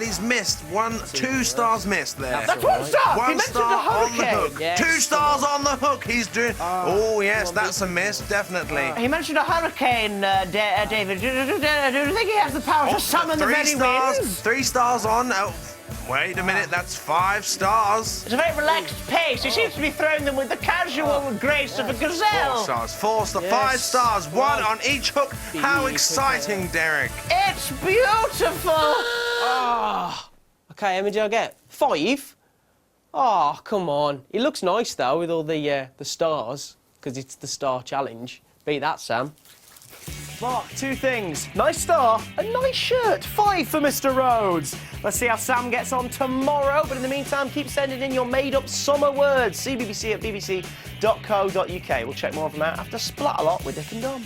he's missed. 2 stars missed there. That's 1 star! One He mentioned star a on the hurricane. hook. Yes. 2 stars on the hook. He's doing... Oh, yes, that's a miss, definitely. He mentioned a hurricane, David. Do you think he has the power to summon the very winds? 3 stars on. Oh, wait a minute, that's 5 stars. It's a very relaxed pace. He seems to be throwing them with the casual grace of a gazelle. 4 stars, 4 stars, 5 stars, 1 on each hook. How exciting, Derek. It's beautiful. OK, how many did I get? 5? Oh, come on. He looks nice, though, with all the stars, because it's the star challenge. Beat that, Sam. Mark, 2 things. Nice star, a nice shirt. 5 for Mr. Rhodes. Let's see how Sam gets on tomorrow. But in the meantime, keep sending in your made-up summer words. CBBC at bbc.co.uk. We'll check more of them out after Splatalot with Dick and Dom.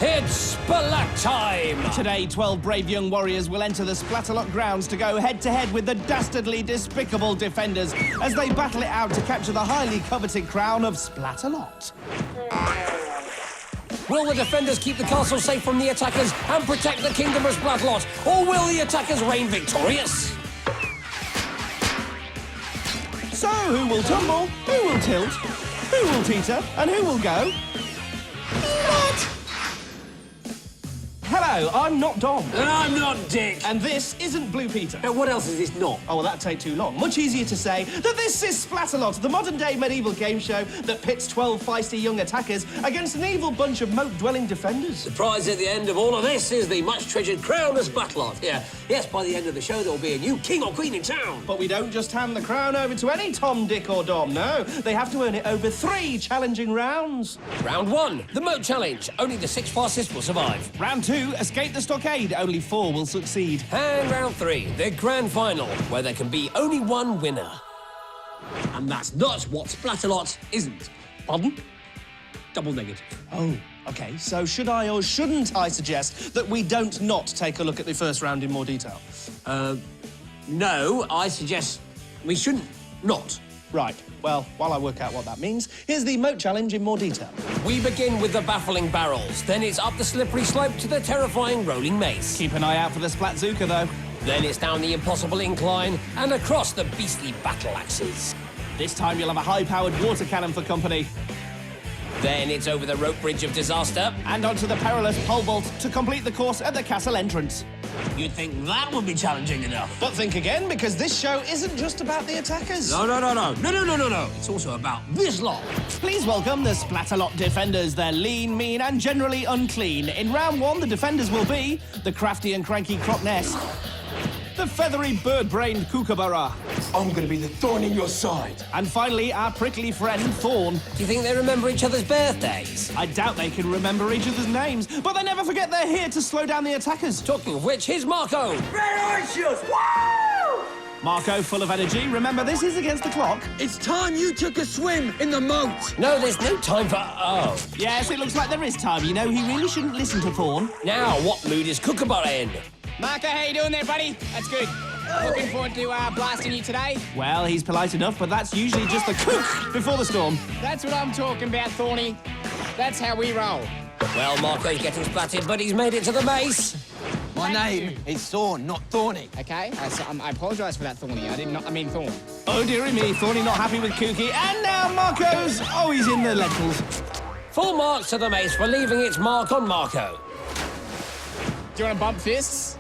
It's Spalat time! Today, 12 brave young warriors will enter the Splatalot grounds to go head-to-head with the dastardly, despicable defenders as they battle it out to capture the highly coveted crown of Splatalot. Will the defenders keep the castle safe from the attackers and protect the kingdom of Splatalot, or will the attackers reign victorious? So, who will tumble, who will tilt, who will teeter, and who will go? What? Hello, I'm not Dom. And I'm not Dick. And this isn't Blue Peter. Now, what else is this not? Oh, well, that'd take too long. Much easier to say that this is Splatalot, the modern-day medieval game show that pits 12 feisty young attackers against an evil bunch of moat-dwelling defenders. The prize at the end of all of this is the much-treasured crown of Splatalot. Yeah. Yes, by the end of the show, there will be a new king or queen in town. But we don't just hand the crown over to any Tom, Dick or Dom, no. They have to earn it over 3 challenging rounds. Round 1, the moat challenge. Only the 6 fastest will survive. Round 2, escape the stockade. Only 4 will succeed. And round 3, the grand final, where there can be only 1 winner. And that's not what Splatalot isn't. Pardon? Double negative. Oh, OK. So should I or shouldn't I suggest that we don't not take a look at the first round in more detail? No, I suggest we shouldn't not. Right. Well, while I work out what that means, here's the moat challenge in more detail. We begin with the baffling barrels. Then it's up the slippery slope to the terrifying rolling mace. Keep an eye out for the Splatzuka, though. Then it's down the impossible incline and across the beastly battle axes. This time you'll have a high-powered water cannon for company. Then it's over the rope bridge of disaster. And onto the perilous pole vault to complete the course at the castle entrance. You'd think that would be challenging enough. But think again, because this show isn't just about the attackers. No. It's also about this lot. Please welcome the Splatalot defenders. They're lean, mean, and generally unclean. In round 1, the defenders will be the crafty and cranky Croc Nest, the feathery bird-brained Kookaburra, I'm going to be the thorn in your side. and finally, our prickly friend Thorn. Do you think they remember each other's birthdays? I doubt they can remember each other's names, but they never forget they're here to slow down the attackers. Talking of which, here's Marco. Marco, full of energy. Remember, this is against the clock. It's time you took a swim in the moat. No, there's no time for... Oh. Yes, it looks like there is time. You know, he really shouldn't listen to Thorn. Now, what mood is Kookaburra in? Marco, how you doing there, buddy? That's good. Looking forward to blasting you today. Well, he's polite enough, but that's usually just the kook before the storm. That's what I'm talking about, Thorny. That's how we roll. Well, Marco's getting splatted, but he's made it to the base. My name is Thorn, not Thorny. Okay, I apologise for that, Thorny. I mean Thorn. Oh, dearie me, Thorny not happy with Kooky. And now Marco's... Oh, he's in the lentils. Full marks to the mace for leaving its mark on Marco. Do you want to bump fists?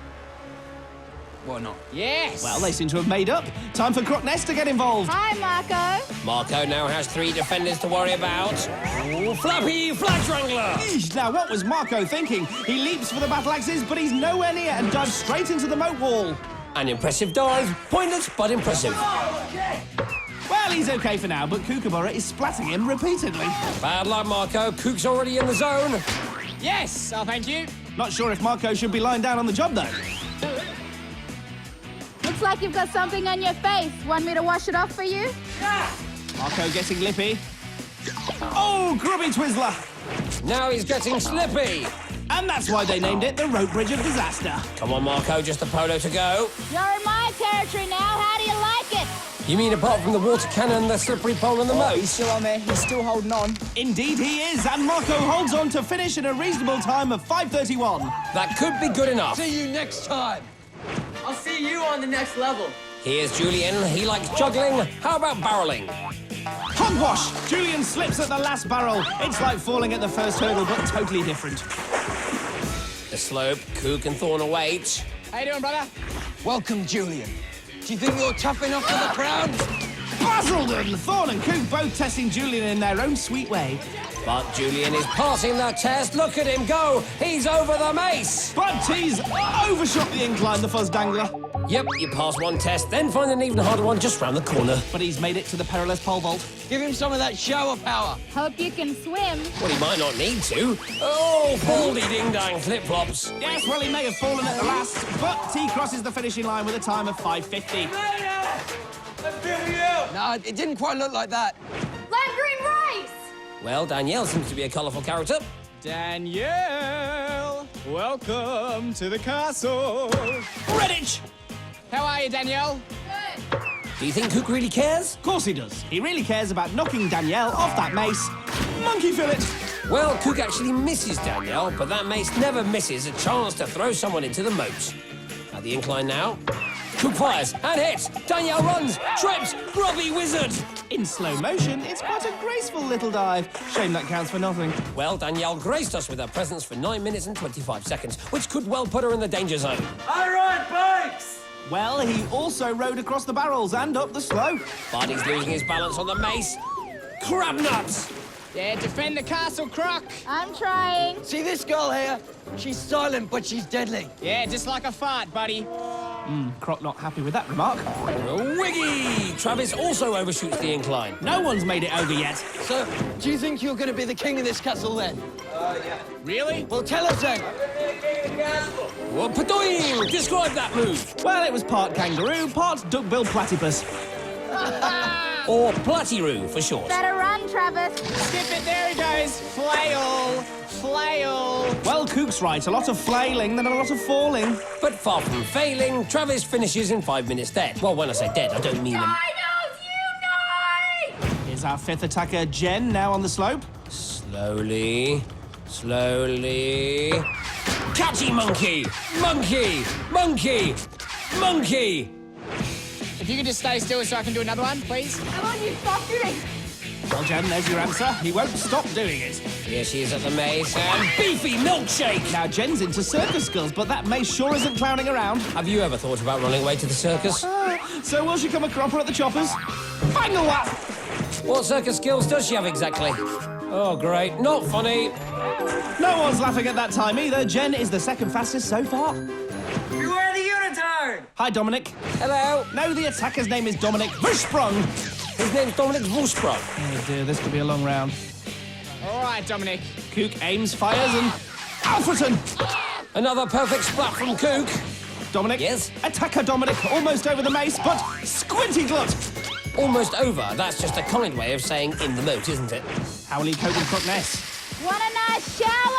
Why not? Yes! Well, they seem to have made up. Time for Croc Nest to get involved. Hi, Marco. Marco now has 3 defenders to worry about. Ooh, Flappy Flag Strangler! Eesh, now, what was Marco thinking? He leaps for the battle axes, but he's nowhere near and dives straight into the moat wall. An impressive dive. Pointless, but impressive. Well, he's OK for now, but Kookaburra is splatting him repeatedly. Bad luck, Marco. Kook's already in the zone. Yes! Oh, thank you. Not sure if Marco should be lying down on the job, though. Looks like you've got something on your face. Want me to wash it off for you? Marco getting lippy. Oh, grubby Twizzler. Now he's getting slippy. And that's why they named it the rope bridge of disaster. Come on, Marco, just a polo to go. You're in my territory now. How do you like it? You mean apart from the water cannon, the slippery pole and the He's moat? still on there. He's still holding on. Indeed he is, and Marco holds on to finish in a reasonable time of 5:31. That could be good enough. See you next time. I'll see you on the next level. Here's Julian. He likes juggling. How about barreling? Hogwash! Julian slips at the last barrel. It's like falling at the first hurdle, but totally different. The slope, Cook and Thorn await. How you doing, brother? Welcome, Julian. Do you think you're tough enough for the crowd? Basildon! Thorn and Coop both testing Julian in their own sweet way. But Julian is passing the test. Look at him go. He's over the mace. But he's overshot the incline, the fuzz dangler. Yep, you pass one test, then find an even harder one just round the corner. But he's made it to the perilous pole vault. Give him some of that shower power. Hope you can swim. Well, he might not need to. Oh, baldy ding-dang flip-flops. Yes, well, he may have fallen at the last, but he crosses the finishing line with a time of 5:50. No, it didn't quite look like that. Lime green rice! Well, Danielle seems to be a colourful character. Danielle, welcome to the castle. Redditch! How are you, Danielle? Good. Do you think Cook really cares? Of course he does. He really cares about knocking Danielle off that mace. Monkey fillet! Well, Cook actually misses Danielle, but that mace never misses a chance to throw someone into the moat. At the incline now. Cook fires and hits. Danielle runs, trips, grubby wizard. In slow motion, it's quite a graceful little dive. Shame that counts for nothing. Well, Danielle graced us with her presence for 9 minutes and 25 seconds, which could well put her in the danger zone. I ride bikes! Well, he also rode across the barrels and up the slope. But he's losing his balance on the mace. Crab nuts! Yeah, defend the castle, Croc. I'm trying. See this girl here? She's silent, but she's deadly. Yeah, just like a fart, buddy. Croc not happy with that remark. Wiggy! Travis also overshoots the incline. No one's made it over yet. So, do you think you're going to be the king of this castle then? Really? Well, tell us then. What padoing? Describe that move. Well, it was part kangaroo, part duck-billed platypus. Or platyroo for short. Better run, Travis. Skip it, there he goes. Flail, flail. Well, Cook's right. A lot of flailing, then a lot of falling. But far from failing, Travis finishes in 5 minutes dead. Well, when I say dead, I don't mean him. Dinos unite! Here's our fifth attacker, Jen, now on the slope. Slowly, slowly. Catchy monkey! Monkey! Monkey! Monkey! If you could just stay still so I can do another one, please. Come on, you stop shooting. Well, Jen, there's your answer. He won't stop doing it. Here she is at the mace, and beefy milkshake! Now, Jen's into circus skills, but that mace sure isn't clowning around. Have you ever thought about running away to the circus? So will she come a cropper at the choppers? Fangle that! What circus skills does she have exactly? Oh, great. Not funny. No one's laughing at that time either. Jen is the second fastest so far. Beware the unitard! Hi, Dominic. Hello. No, the attacker's name is Dominic Versprung. His name's Dominic Wolfsprung. Oh dear, this could be a long round. All right, Dominic. Cook aims, fires, and... Alfreton! Another perfect splat from Cook. Dominic. Yes? Attacker Dominic, almost over the mace, but squinty glut! Almost over. That's just a kind way of saying in the moat, isn't it? Howley Coat and Croc Ness. Want a nice shower?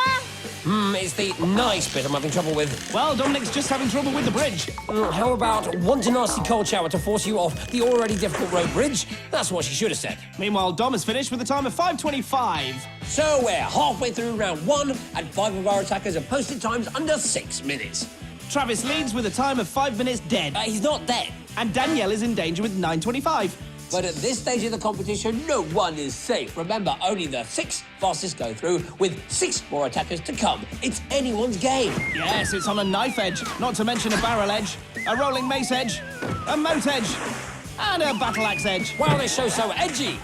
It's the nice bit I'm having trouble with. Well, Dominic's just having trouble with the bridge. How about want a nasty cold shower to force you off the already difficult rope bridge? That's what she should have said. Meanwhile, Dom has finished with a time of 5:25. So we're halfway through round 1, and 5 of our attackers have posted times under 6 minutes. Travis leads with a time of 5 minutes dead. He's not dead. And Danielle is in danger with 9:25. But at this stage of the competition, no one is safe. Remember, only the 6 fastest go through, with 6 more attackers to come. It's anyone's game. Yes, it's on a knife edge, not to mention a barrel edge, a rolling mace edge, a moat edge, and a battle axe edge. Wow, this show's so edgy.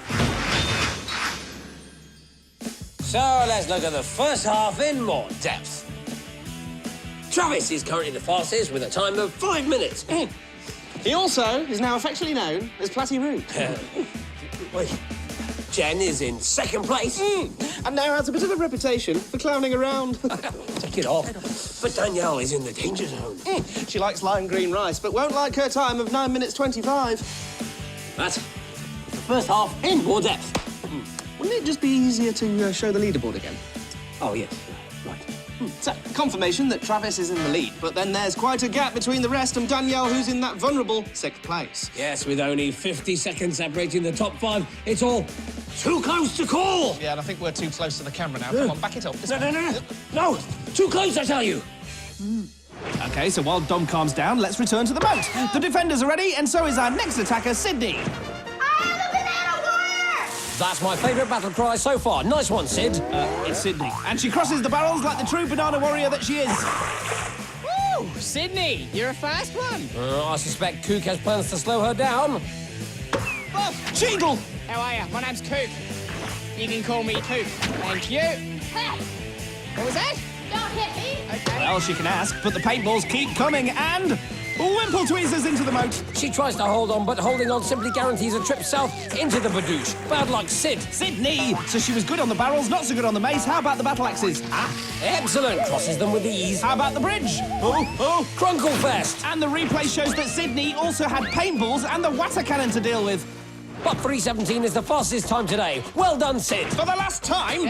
So let's look at the first half in more depth. Travis is currently the fastest with a time of 5 minutes. He also is now affectionately known as Platyroo. Jen is in 2nd place. And now has a bit of a reputation for clowning around. Take it off. But Danielle is in the danger zone. She likes lime green rice, but won't like her time of 9 minutes 25. That's the first half in more depth. Wouldn't it just be easier to show the leaderboard again? Oh, yes. Right. So, confirmation that Travis is in the lead, but then there's quite a gap between the rest and Danielle, who's in that vulnerable 6th place. Yes, with only 50 seconds separating the top 5, it's all too close to call. Yeah, and I think we're too close to the camera now. Come on, back it up. No, too close, I tell you. OK, so while Dom calms down, let's return to the boat. The defenders are ready, and so is our next attacker, Sydney. That's my favourite battle cry so far. Nice one, Sid. It's Sydney. And she crosses the barrels like the true banana warrior that she is. Woo! Sydney, you're a fast one. I suspect Kook has plans to slow her down. Oh, Cheadle! How are you? My name's Kook. You can call me Kook. Thank you. Hey, What was that? don't hit me. Okay. Well, she can ask, but the paintballs keep coming, and... Wimple tweezers into the moat. She tries to hold on, but holding on simply guarantees a trip south into the badoosh. Bad luck, Sid. Sydney! So she was good on the barrels, not so good on the mace. How about the battle axes? Excellent. Crosses them with ease. How about the bridge? Oh. Crunkle-fest. And the replay shows that Sydney also had paintballs and the water cannon to deal with. But 3:17 is the fastest time today. Well done, Sid. For the last time,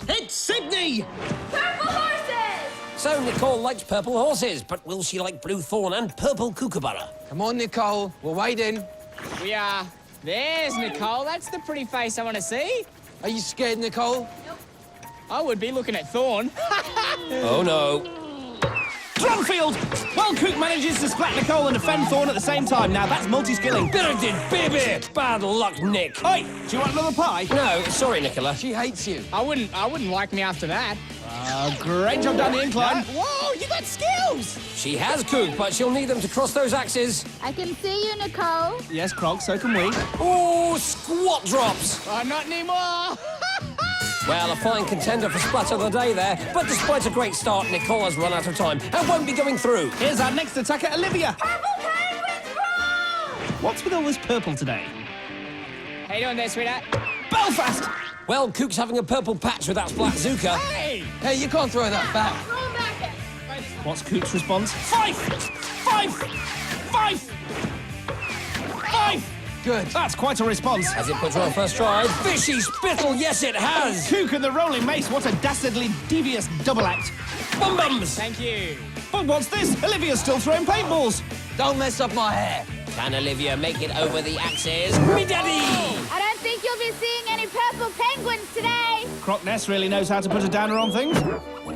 it's Sydney! Purple horses. So Nicole likes purple horses, but will she like blue thorn and purple kookaburra? Come on, Nicole. We're waiting. We are. There's Nicole. That's the pretty face I want to see. Are you scared, Nicole? I would be looking at Thorn. Oh, no. Drumfield! Well, Kook manages to splat Nicole and defend Thorn at the same time. Now, that's multi-skilling. Bit baby! Bad luck, Nick. Oi, do you want another pie? No, sorry, Nicola. She hates you. I wouldn't like me after that. Great job down the incline. Whoa, you got skills! She has Kook, but she'll need them to cross those axes. I can see you, Nicole. Yes, Krog, so can we. Oh, squat drops. Oh, not anymore. Well, a fine contender for Splat of the day there, but despite a great start, Nicole has run out of time and won't be going through. Here's our next attacker, Olivia. Purple penguins roll. What's with all this purple today? How you doing there, sweetheart? Belfast! Well, Kook's having a purple patch with that Splatzuka. Hey! Hey, you can't throw that back. Roll back. What's Kook's response? Five! Good. That's quite a response. Has it put her on first try? Fishy spittle, yes it has! Kook and the rolling mace, what a dastardly devious double act. Bum bums! Thank you. But what's this? Olivia's still throwing paintballs. Don't mess up my hair. Can Olivia make it over the axes? Me daddy! I don't think you'll be seeing any purple penguins today. Croc Ness really knows how to put a downer on things.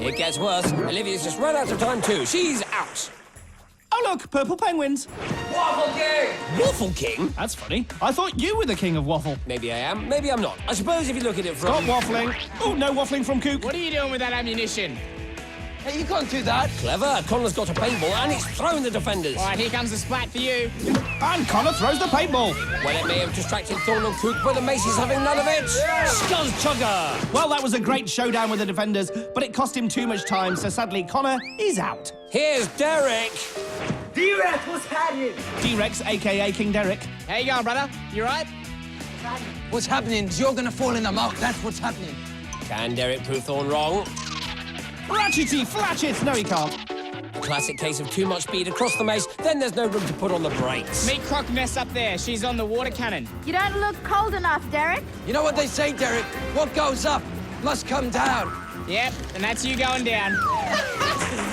It gets worse. Olivia's just run out of time too. She's out. Oh, look, purple penguins. Waffle King! Waffle King? That's funny. I thought you were the king of waffle. Maybe I am, maybe I'm not. I suppose if you look at it Stop from... waffling. Oh, no waffling from Kook. What are you doing with that ammunition? Hey, you can't do that. Clever. Connor's got a paintball and he's thrown the defenders. All right, here comes the splat for you. And Connor throws the paintball. Well, it may have distracted Thorn and Kook, but the Macy's having none of it. Scuzz Chugger! Well, that was a great showdown with the defenders, but it cost him too much time, so sadly Connor is out. Here's Derek. D-Rex, what's happening? D-Rex, a.k.a. King Derek. How you going, brother? You right? What's happening is you're gonna fall in the moat. That's what's happening. Can Derek prove Thorn wrong? Ratchety, flatchet. No, he can't. A classic case of too much speed across the mace, then there's no room to put on the brakes. Meet Croc Ness up there. She's on the water cannon. You don't look cold enough, Derek. You know what they say, Derek? What goes up must come down. Yep, and that's you going down.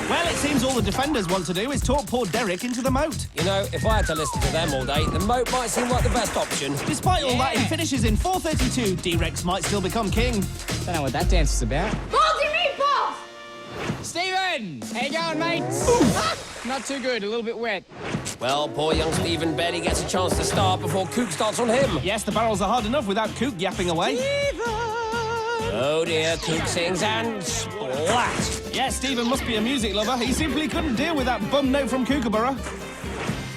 Well, it seems all the defenders want to do is talk poor Derek into the moat. You know, if I had to listen to them all day, the moat might seem like the best option. Despite all that, he finishes in 4:32. D-Rex might still become king. Don't know what that dance is about. Baldy meatballs! Stephen! How you going, mate? Not too good, a little bit wet. Well, poor young Stephen barely gets a chance to start before Kook starts on him. Yes, the barrels are hard enough without Kook yapping away. Oh dear, Kook sings and splat. Yes, Stephen must be a music lover. He simply couldn't deal with that bum note from Kookaburra.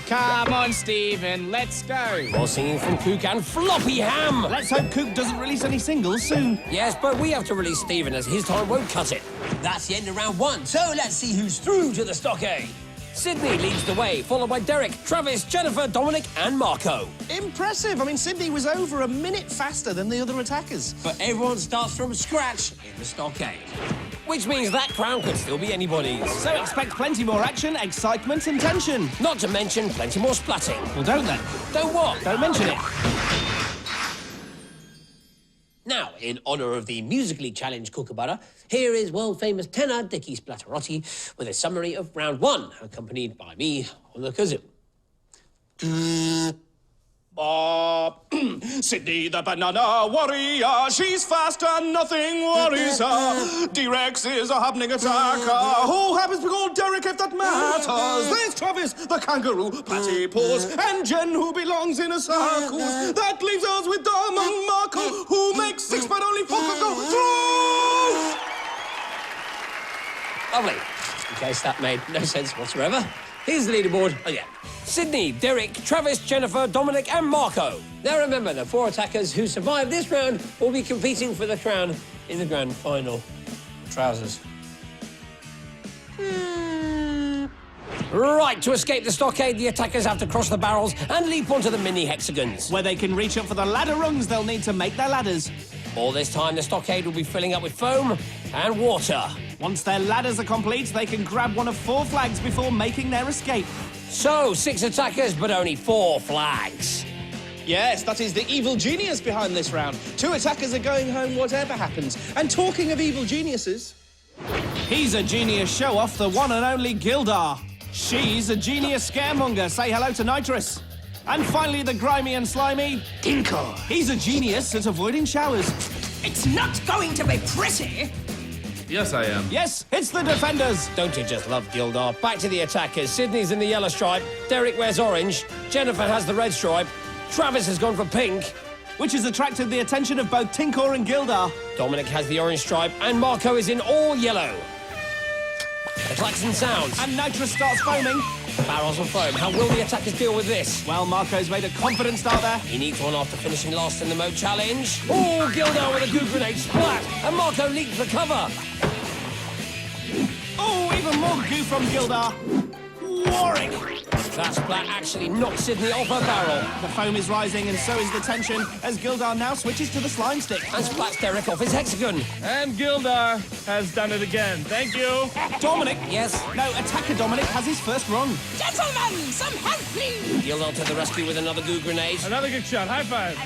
Come on, Stephen, let's go. More singing from Kook and floppy ham. Let's hope Kook doesn't release any singles soon. Yes, but we have to release Stephen as his time won't cut it. That's the end of round one, so let's see who's through to the stockade. Sydney leads the way, followed by Derek, Travis, Jennifer, Dominic and Marco. Impressive. I mean, Sydney was over a minute faster than the other attackers. But everyone starts from scratch in the stockade. Which means that crown could still be anybody's. So expect plenty more action, excitement and tension. Not to mention plenty more splatting. Well, don't then. Don't what? Don't mention it. Now, in honour of the Musically Challenged Kookaburra, here is world-famous tenor Dickie Splatalot with a summary of round 1, accompanied by me on the kazoo. Sydney the banana warrior, she's fast and nothing worries her. D-Rex is a happening attacker, who happens to be called Derek if that matters. There's Travis the kangaroo, platypus, and Jen who belongs in a circus. That leaves us with Dom and Marco, who makes 6 but only 4 can go through. Lovely. In case that made no sense whatsoever, here's the leaderboard again. Sydney, Derek, Travis, Jennifer, Dominic and Marco. Now remember, the 4 attackers who survive this round will be competing for the crown in the grand final. Trousers. Right, to escape the stockade, the attackers have to cross the barrels and leap onto the mini hexagons. Where they can reach up for the ladder rungs, they'll need to make their ladders. All this time, the stockade will be filling up with foam and water. Once their ladders are complete, they can grab one of 4 flags before making their escape. So, 6 attackers, but only 4 flags. Yes, that is the evil genius behind this round. 2 attackers are going home whatever happens. And talking of evil geniuses... He's a genius show-off, the one and only Gildar. She's a genius scaremonger. Say hello to Nitrous. And finally, the grimy and slimy Tinker. He's a genius at avoiding showers. It's not going to be pretty. Yes, I am. Yes, it's the Defenders. Don't you just love Gildar? Back to the attackers. Sydney's in the yellow stripe. Derek wears orange. Jennifer has the red stripe. Travis has gone for pink. Which has attracted the attention of both Tinkor and Gildar. Dominic has the orange stripe. And Marco is in all yellow. The klaxon sounds. And Nitrous starts foaming. Barrels of foam. How will the attackers deal with this? Well, Marco's made a confident start there. He needs one after finishing last in the moat challenge. Oh, Gildar with a goo grenade splat. And Marco leaps for cover. Oh, even more goo from Gildar. Warwick. That splat actually knocked Sydney off her barrel. The foam is rising and so is the tension as Gildar now switches to the slime stick. And splats Derek off his hexagon. And Gildar has done it again. Thank you. Dominic. Yes? No, attacker Dominic has his first run. Gentlemen, some help, please. Gildar to the rescue with another goo grenade. Another good shot. High five.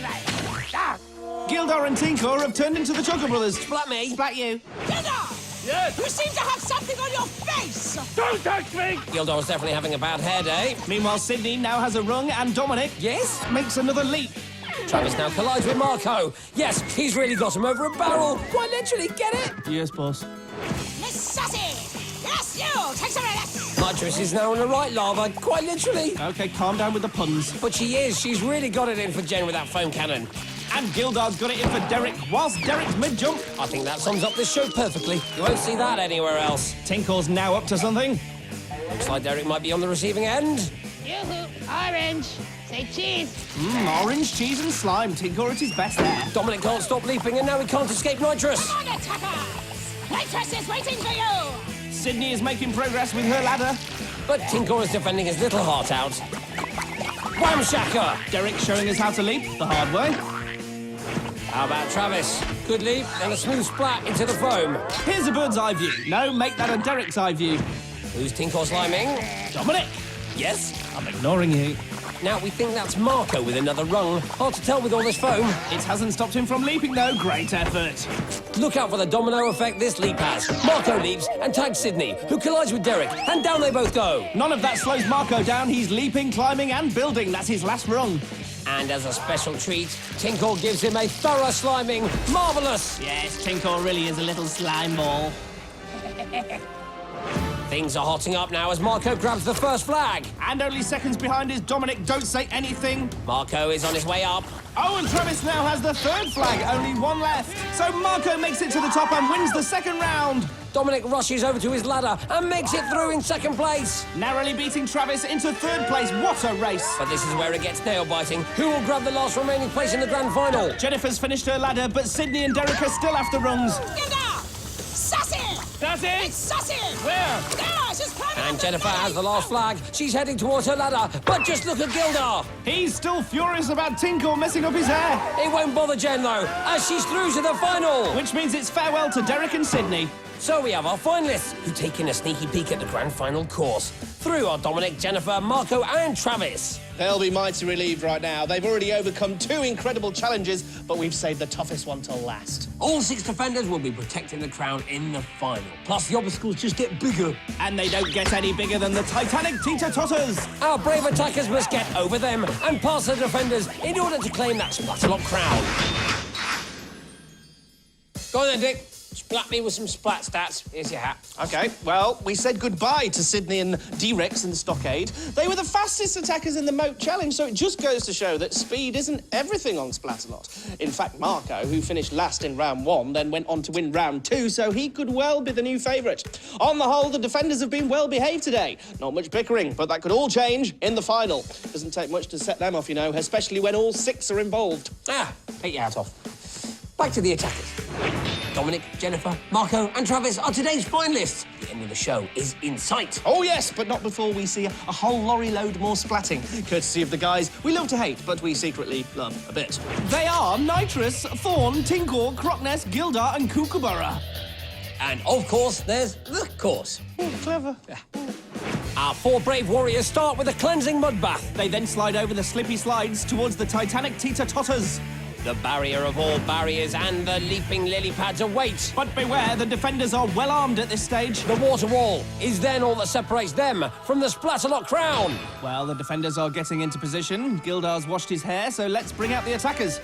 Gildar and Tinkor have turned into the Choco Brothers. Splat me. Splat you. Gildar! Yes. You seem to have something on your face. Don't touch me. Gildar was definitely having a bad hair day. Meanwhile, Sydney now has a rung and Dominic Yes? makes another leap. Travis now collides with Marco. Yes, he's really got him over a barrel. Quite literally, get it? Yes, boss. Miss Sassy. Yes, you. Take some of this. Nitrous is now on the right lava. Quite literally. Okay, calm down with the puns. But she is. She's really got it in for Jen with that foam cannon. And Gildar's got it in for Derek, whilst Derek's mid-jump. I think that sums up this show perfectly. You won't see that anywhere else. Tinkor's now up to something. Looks like Derek might be on the receiving end. Yoo-hoo, orange. Say cheese. Orange, cheese and slime. Tinkor at his best there. Dominic can't stop leaping and now he can't escape Nitrous. Come on, attackers. Nitrous is waiting for you. Sydney is making progress with her ladder. But Tinkor is defending his little heart out. Wham shacker! Derek showing us how to leap the hard way. How about Travis? Good leap and a smooth splat into the foam. Here's a bird's eye view. No, make that a Derek's eye view. Who's Tinkor sliming? Dominic. Yes? I'm ignoring you. Now we think that's Marco with another rung. Hard to tell with all this foam. It hasn't stopped him from leaping though. Great effort. Look out for the domino effect this leap has. Marco leaps and tags Sydney, who collides with Derek, and down they both go. None of that slows Marco down. He's leaping, climbing and building. That's his last rung. And as a special treat, Tinkor gives him a thorough sliming. Marvellous! Yes, Tinkor really is a little slime ball. Things are hotting up now as Marco grabs the first flag. And only seconds behind is Dominic. Don't say anything. Marco is on his way up. Oh, and Travis now has the third flag. Only one left. So Marco makes it to the top and wins the second round. Dominic rushes over to his ladder and makes it through in second place. Narrowly beating Travis into third place. What a race. But this is where it gets nail-biting. Who will grab the last remaining place in the grand final? Jennifer's finished her ladder, but Sydney and Derek are still after rungs. Gildar! Sassy! Sassy? It's Sassy! Where? There, she's climbing And up Jennifer the has the last flag. She's heading towards her ladder. But just look at Gildar. He's still furious about Tinkor messing up his hair. It won't bother Jen, though, as she's through to the final. Which means it's farewell to Derek and Sydney. So we have our finalists, who take in a sneaky peek at the grand final course. Through are Dominic, Jennifer, Marco and Travis. They'll be mighty relieved right now. They've already overcome 2 incredible challenges, but we've saved the toughest one to last. All 6 defenders will be protecting the crown in the final. Plus, the obstacles just get bigger. And they don't get any bigger than the Titanic Teeter-Totters. Our brave attackers must get over them and past the defenders in order to claim that Splatalot crown. Go on then, Dick. Splat me with some splat stats. Here's your hat. OK, well, we said goodbye to Sydney and D-Rex in the stockade. They were the fastest attackers in the moat challenge, so it just goes to show that speed isn't everything on Splatalot. In fact, Marco, who finished last in round 1, then went on to win round 2, so he could well be the new favourite. On the whole, the defenders have been well behaved today. Not much bickering, but that could all change in the final. Doesn't take much to set them off, you know, especially when all 6 are involved. Take your hat off. Back to the attackers. Dominic, Jennifer, Marco and Travis are today's finalists. The end of the show is in sight. Oh, yes, but not before we see a whole lorry load more splatting, courtesy of the guys we love to hate, but we secretly love a bit. They are Nitrous, Thorn, Tinkor, Crockness, Gildar and Kookaburra. And, of course, there's the course. Clever. Our 4 brave warriors start with a cleansing mud bath. They then slide over the slippy slides towards the Titanic Teeter-Totters. The barrier of all barriers and the leaping lily pads await. But beware, the defenders are well armed at this stage. The water wall is then all that separates them from the Splatalot crown. Well, the defenders are getting into position. Gildar's washed his hair, so let's bring out the attackers.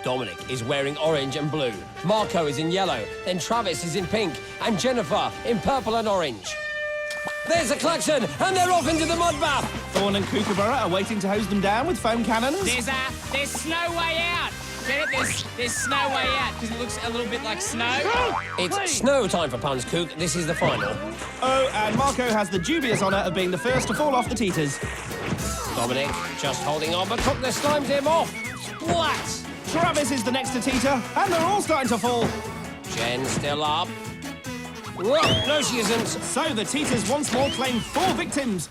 Dominic is wearing orange and blue. Marco is in yellow. Then Travis is in pink. And Jennifer in purple and orange. There's a klaxon, and they're off into the mud bath. Thorn and Kookaburra are waiting to hose them down with foam cannons. There's snow way out. Get it? There's snow way out because it looks a little bit like snow. It's snow time for Puns Kook. This is the final. Oh, and Marco has the dubious honour of being the first to fall off the teeters. Dominic just holding on, but Cookness slimes him off. Splat! Travis is the next to teeter, and they're all starting to fall. Jen still up. Whoa, no, she isn't. So the teeters once more claim 4 victims.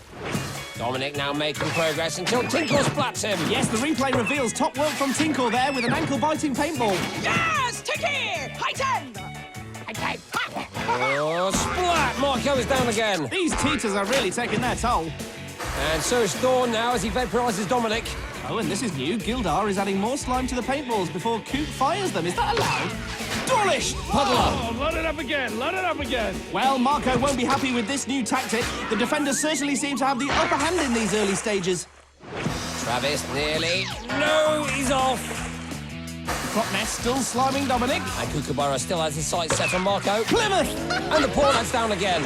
Dominic now making progress until Tinkor splats him. Yes, the replay reveals top work from Tinkor there with an ankle-biting paintball. Yes, Tinky! High 10! Oh, splat! Marco is down again. These teeters are really taking their toll. And so is Thorn now as he vaporises Dominic. Oh, and this is new. Gildar is adding more slime to the paintballs before Coop fires them. Is that allowed? Dawlish! Puddler! Oh, load it up again! Load it up again! Well, Marco won't be happy with this new tactic. The defenders certainly seem to have the upper hand in these early stages. Travis nearly. No, he's off. Crockness still sliming Dominic. And Kookaburra still has his sights set on Marco. Plymouth! And the poor lad's down again.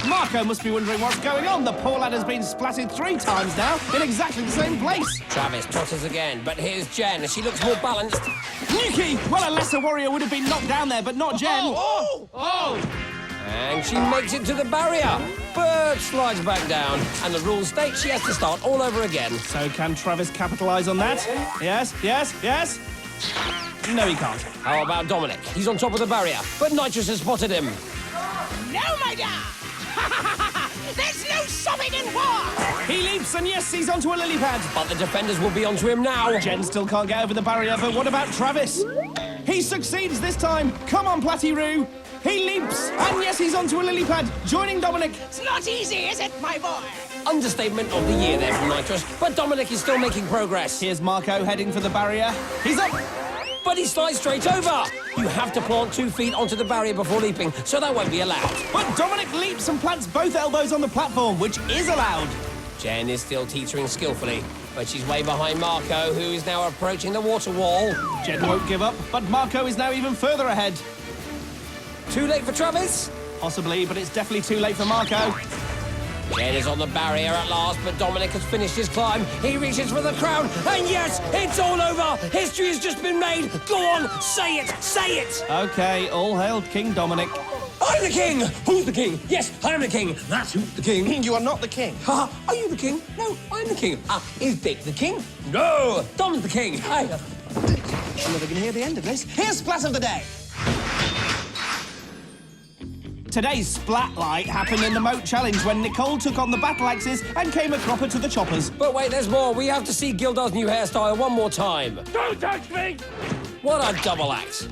Marco must be wondering what's going on. The poor lad has been splatted 3 times now in exactly the same place. Travis totters again, but here's Jen. She looks more balanced. Nuki! Well, a lesser warrior would have been knocked down there, but not Jen. And she makes it to the barrier. But slides back down. And the rules state she has to start all over again. So can Travis capitalise on that? Yes, yes, yes. No, he can't. How about Dominic? He's on top of the barrier, but Nitrous has spotted him. No, my dear! There's no stopping in war! He leaps, and yes, he's onto a lily pad. But the defenders will be onto him now. Jen still can't get over the barrier, but what about Travis? He succeeds this time. Come on, Platyroo. He leaps, and yes, he's onto a lily pad, joining Dominic. It's not easy, is it, my boy? Understatement of the year there from Nitrous, but Dominic is still making progress. Here's Marco heading for the barrier. He's up. But he slides straight over. You have to plant 2 feet onto the barrier before leaping, so that won't be allowed. But Dominic leaps and plants both elbows on the platform, which is allowed. Jen is still teetering skillfully, but she's way behind Marco, who is now approaching the water wall. Jen won't give up, but Marco is now even further ahead. Too late for Travis? Possibly, but it's definitely too late for Marco. Jen is on the barrier at last, but Dominic has finished his climb. He reaches for the crown, and yes, it's all over. History has just been made. Go on, say it, say it. OK, all hail King Dominic. I'm the king. Who's the king? Yes, I'm the king. That's who's the king. You are not the king. Are you the king? No, I'm the king. Is Dick the king? No, Dom's the king. I'm never going to hear the end of this. Here's Splat of the Day. Today's Splatlight happened in the Moat Challenge when Nicole took on the battle axes and came a cropper to the choppers. But wait, there's more. We have to see Gildar's new hairstyle one more time. Don't touch me! What a double act.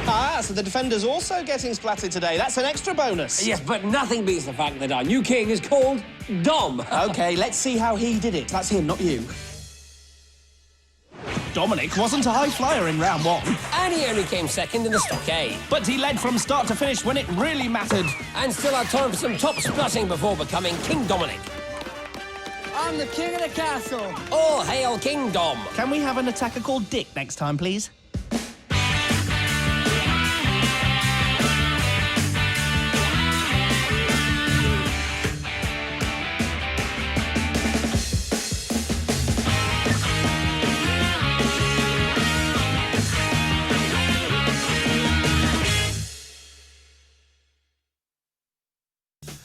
Ah, so the Defender's also getting splatted today. That's an extra bonus. Yes, but nothing beats the fact that our new king is called Dom. OK, let's see how he did it. That's him, not you. Dominic wasn't a high flyer in round 1. And he only came second in the stockade. But he led from start to finish when it really mattered. And still had time for some top splashing before becoming King Dominic. I'm the king of the castle. All hail King Dom. Can we have an attacker called Dick next time, please?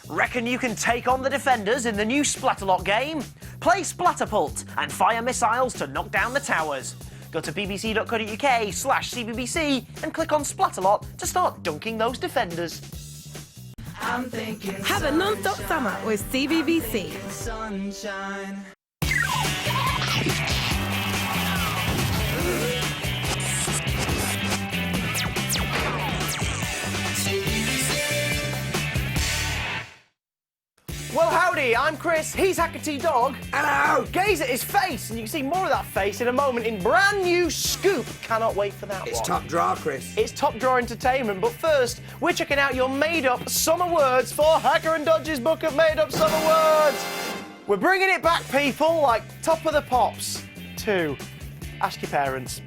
Reckon you can take on the Defenders in the new Splatalot game? Play Splatterpult and fire missiles to knock down the towers. Go to bbc.co.uk/CBBC and click on Splatalot to start dunking those Defenders. Have a non-stop summer with CBBC. Sunshine. Well, howdy, I'm Chris, he's Hackety Dog. Hello! Gaze at his face, and you can see more of that face in a moment in brand new Scoop. Cannot wait for that one. It's top draw, Chris. It's top drawer entertainment, but first, we're checking out your made-up summer words for Hacker and Dodge's book of made-up summer words. We're bringing it back, people, like Top of the Pops 2. Ask your parents.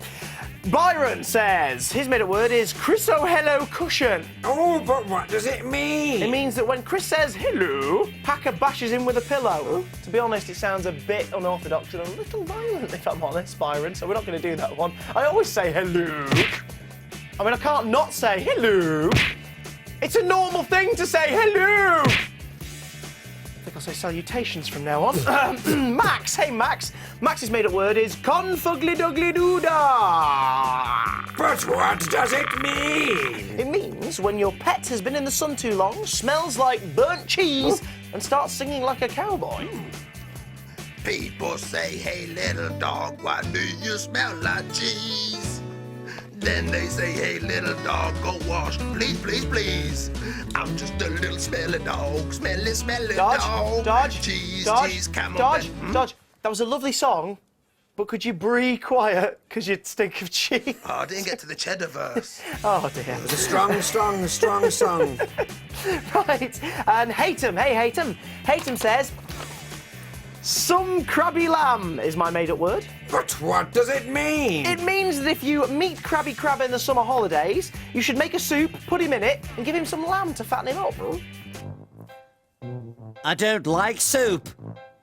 Byron says his made-up word is Chris O'Hello Cushion. Oh, but what does it mean? It means that when Chris says hello, Hacker bashes him with a pillow. To be honest, it sounds a bit unorthodox and a little violent, if I'm honest, Byron, so we're not going to do that one. I always say hello. I mean, I can't not say hello. It's a normal thing to say hello. I think I'll say salutations from now on. Max, hey Max. Max's made-up word is confugly-dugly-doo-dah. But what does it mean? It means when your pet has been in the sun too long, smells like burnt cheese, and starts singing like a cowboy. People say, hey little dog, why do you smell like cheese? Then they say, hey little dog, go wash, please, please, please. I'm just a little smelly dog, smelly, smelly dog. Dodge, cheese, Dodge, cheese, camel. Dodge, Dodge. That was a lovely song, but could you breathe quiet because you'd stink of cheese? Oh, I didn't get to the cheddar verse. Oh dear. It was a strong song. Right, and Hatem, hey Hatem. Hatem says, some crabby lamb is my made-up word. But what does it mean? It means that if you meet Krabby Crab in the summer holidays, you should make a soup, put him in it, and give him some lamb to fatten him up. I don't like soup,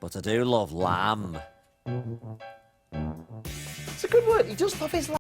but I do love lamb. It's a good word. He does love his lamb.